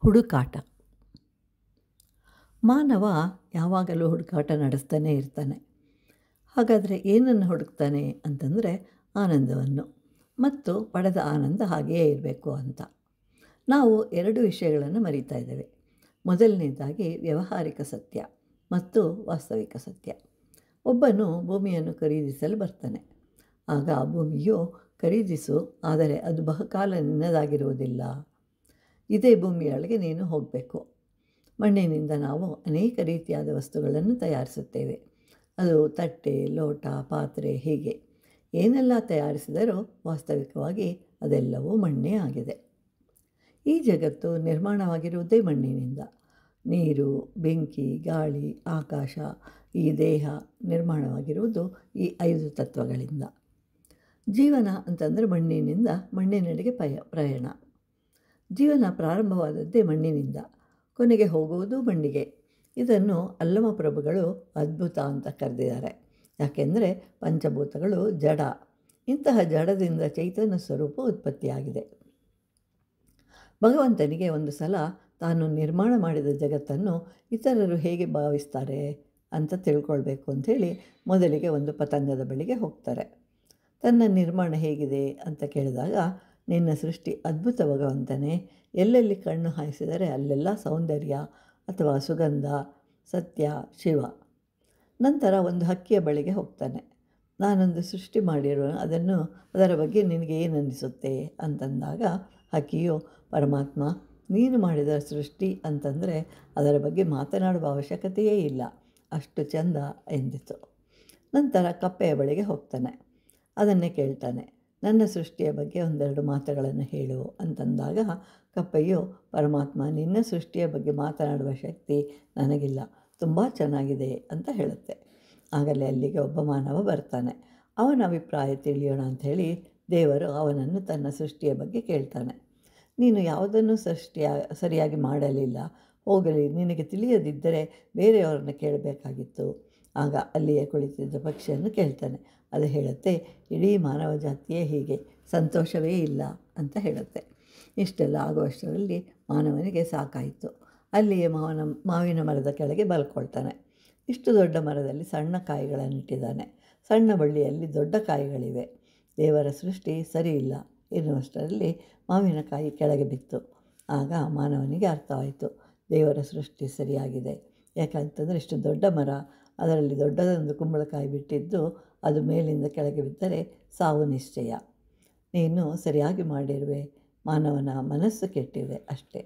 ಹುಡುಕಾಟ. ಮಾನವ ಯಾವಾಗಲೂ ಹುಡುಕಾಟ ನಡೆಸ್ತಾನೇ ಇರ್ತಾನೆ. ಹಾಗಾದರೆ ಏನನ್ನು ಹುಡುಕ್ತಾನೆ ಅಂತಂದರೆ ಆನಂದವನ್ನು, ಮತ್ತು ಪಡೆದ ಆನಂದ ಹಾಗೆಯೇ ಇರಬೇಕು ಅಂತ. ನಾವು ಎರಡು ವಿಷಯಗಳನ್ನು ಮರೀತಾ ಇದ್ದೇವೆ. ಮೊದಲನೇದಾಗಿ ವ್ಯಾವಹಾರಿಕ ಸತ್ಯ ಮತ್ತು ವಾಸ್ತವಿಕ ಸತ್ಯ. ಒಬ್ಬನು ಭೂಮಿಯನ್ನು ಖರೀದಿಸಲು ಬರ್ತಾನೆ. ಆಗ ಆ ಭೂಮಿಯು ಖರೀದಿಸು, ಆದರೆ ಅದು ಬಹುಕಾಲ ನಿನ್ನದಾಗಿರುವುದಿಲ್ಲ. ಇದೇ ಭೂಮಿಯೊಳಗೆ ನೀನು ಹೋಗಬೇಕು. ಮಣ್ಣಿನಿಂದ ನಾವು ಅನೇಕ ರೀತಿಯಾದ ವಸ್ತುಗಳನ್ನು ತಯಾರಿಸುತ್ತೇವೆ. ಅದು ತಟ್ಟೆ, ಲೋಟ, ಪಾತ್ರೆ, ಹೀಗೆ ಏನೆಲ್ಲ ತಯಾರಿಸಿದರೂ ವಾಸ್ತವಿಕವಾಗಿ ಅದೆಲ್ಲವೂ ಮಣ್ಣೇ ಆಗಿದೆ. ಈ ಜಗತ್ತು ನಿರ್ಮಾಣವಾಗಿರುವುದೇ ಮಣ್ಣಿನಿಂದ. ನೀರು, ಬೆಂಕಿ, ಗಾಳಿ, ಆಕಾಶ, ಈ ದೇಹ ನಿರ್ಮಾಣವಾಗಿರುವುದು ಈ 5 ತತ್ವಗಳಿಂದ. ಜೀವನ ಅಂತಂದರೆ ಮಣ್ಣಿನಿಂದ ಮಣ್ಣಿನೆಡೆಗೆ ಪ್ರಯಾಣ. ಜೀವನ ಪ್ರಾರಂಭವಾದದ್ದೇ ಮಣ್ಣಿನಿಂದ, ಕೊನೆಗೆ ಹೋಗುವುದು ಮಣ್ಣಿಗೆ. ಇದನ್ನು ಅಲ್ಲಮ ಪ್ರಭುಗಳು ಅದ್ಭುತ ಅಂತ ಕರೆದಿದ್ದಾರೆ. ಯಾಕೆಂದರೆ ಪಂಚಭೂತಗಳು ಜಡ. ಇಂತಹ ಜಡದಿಂದ ಚೈತನ್ಯ ಸ್ವರೂಪ ಉತ್ಪತ್ತಿಯಾಗಿದೆ. ಭಗವಂತನಿಗೆ ಒಂದು ಸಲ ತಾನು ನಿರ್ಮಾಣ ಮಾಡಿದ ಜಗತ್ತನ್ನು ಇತರರು ಹೇಗೆ ಭಾವಿಸ್ತಾರೆ ಅಂತ ತಿಳ್ಕೊಳ್ಬೇಕು ಅಂಥೇಳಿ ಮೊದಲಿಗೆ ಒಂದು ಪತಂಗದ ಬಳಿಗೆ ಹೋಗ್ತಾರೆ. ತನ್ನ ನಿರ್ಮಾಣ ಹೇಗಿದೆ ಅಂತ ಕೇಳಿದಾಗ, ನಿನ್ನ ಸೃಷ್ಟಿ ಅದ್ಭುತ ಭಗವಂತನೇ, ಎಲ್ಲೆಲ್ಲಿ ಕಣ್ಣು ಹಾಯಿಸಿದರೆ ಅಲ್ಲೆಲ್ಲ ಸೌಂದರ್ಯ ಅಥವಾ ಸುಗಂಧ, ಸತ್ಯ, ಶಿವ. ನಂತರ ಒಂದು ಹಕ್ಕಿಯ ಬಳಿಗೆ ಹೋಗ್ತಾನೆ. ನಾನೊಂದು ಸೃಷ್ಟಿ ಮಾಡಿರೋ ಅದರ ಬಗ್ಗೆ ನಿನಗೆ ಏನು ಅನ್ನಿಸುತ್ತೆ ಅಂತಂದಾಗ ಹಕ್ಕಿಯು, ಪರಮಾತ್ಮ ನೀನು ಮಾಡಿದ ಸೃಷ್ಟಿ ಅಂತಂದರೆ ಅದರ ಬಗ್ಗೆ ಮಾತನಾಡುವ ಅವಶ್ಯಕತೆಯೇ ಇಲ್ಲ, ಅಷ್ಟು ಚೆಂದ ಎಂದಿತು. ನಂತರ ಕಪ್ಪೆಯ ಬಳಿಗೆ ಹೋಗ್ತಾನೆ. ಅದನ್ನೇ ಕೇಳ್ತಾನೆ, ನನ್ನ ಸೃಷ್ಟಿಯ ಬಗ್ಗೆ ಒಂದೆರಡು ಮಾತುಗಳನ್ನು ಹೇಳು ಅಂತಂದಾಗ ಕಪ್ಪೆಯು, ಪರಮಾತ್ಮ ನಿನ್ನ ಸೃಷ್ಟಿಯ ಬಗ್ಗೆ ಮಾತನಾಡುವ ಶಕ್ತಿ ನನಗಿಲ್ಲ, ತುಂಬ ಚೆನ್ನಾಗಿದೆ ಅಂತ ಹೇಳುತ್ತೆ. ಆಗಲೇ ಅಲ್ಲಿಗೆ ಒಬ್ಬ ಮಾನವ ಬರ್ತಾನೆ. ಅವನ ಅಭಿಪ್ರಾಯ ತಿಳಿಯೋಣ ಅಂಥೇಳಿ ದೇವರು ಅವನನ್ನು ತನ್ನ ಸೃಷ್ಟಿಯ ಬಗ್ಗೆ ಕೇಳ್ತಾನೆ. ನೀನು ಯಾವುದನ್ನು ಸರಿಯಾಗಿ ಮಾಡಲಿಲ್ಲ, ಹೋಗಲಿ, ನಿನಗೆ ತಿಳಿಯದಿದ್ದರೆ ಬೇರೆಯವರನ್ನು ಕೇಳಬೇಕಾಗಿತ್ತು. ಆಗ ಅಲ್ಲಿಯೇ ಕುಳಿತಿದ್ದ ಪಕ್ಷಿಯನ್ನು ಕೇಳ್ತಾನೆ. ಅದು ಹೇಳುತ್ತೆ, ಇಡೀ ಮಾನವ ಜಾತಿಯೇ ಹೀಗೆ, ಸಂತೋಷವೇ ಇಲ್ಲ ಅಂತ ಹೇಳುತ್ತೆ. ಇಷ್ಟೆಲ್ಲ ಆಗುವಷ್ಟರಲ್ಲಿ ಮಾನವನಿಗೆ ಸಾಕಾಯಿತು. ಅಲ್ಲಿಯೇ ಮಾವಿನ ಮರದ ಕೆಳಗೆ ಮಲ್ಕೊಳ್ತಾನೆ. ಇಷ್ಟು ದೊಡ್ಡ ಮರದಲ್ಲಿ ಸಣ್ಣ ಕಾಯಿಗಳನ್ನಿಟ್ಟಿದ್ದಾನೆ. ಸಣ್ಣ ಬಳ್ಳಿಯಲ್ಲಿ ದೊಡ್ಡ ಕಾಯಿಗಳಿವೆ. ದೇವರ ಸೃಷ್ಟಿ ಸರಿಯಿಲ್ಲ ಎನ್ನುವಷ್ಟರಲ್ಲಿ ಮಾವಿನಕಾಯಿ ಕೆಳಗೆ ಬಿತ್ತು. ಆಗ ಮಾನವನಿಗೆ ಅರ್ಥವಾಯಿತು, ದೇವರ ಸೃಷ್ಟಿ ಸರಿಯಾಗಿದೆ. ಯಾಕಂತಂದರೆ ಇಷ್ಟು ದೊಡ್ಡ ಮರ, ಅದರಲ್ಲಿ ದೊಡ್ಡದೊಂದು ಕುಂಬಳಕಾಯಿ ಬಿಟ್ಟಿದ್ದು, ಅದು ಮೇಲಿಂದ ಕೆಳಗೆ ಬಿದ್ದರೆ ಸಾವು ನಿಶ್ಚಯ. ನೀನು ಸರಿಯಾಗಿ ಮಾಡಿರುವೆ, ಮಾನವನ ಮನಸ್ಸು ಕೆಟ್ಟಿದೆ ಅಷ್ಟೇ.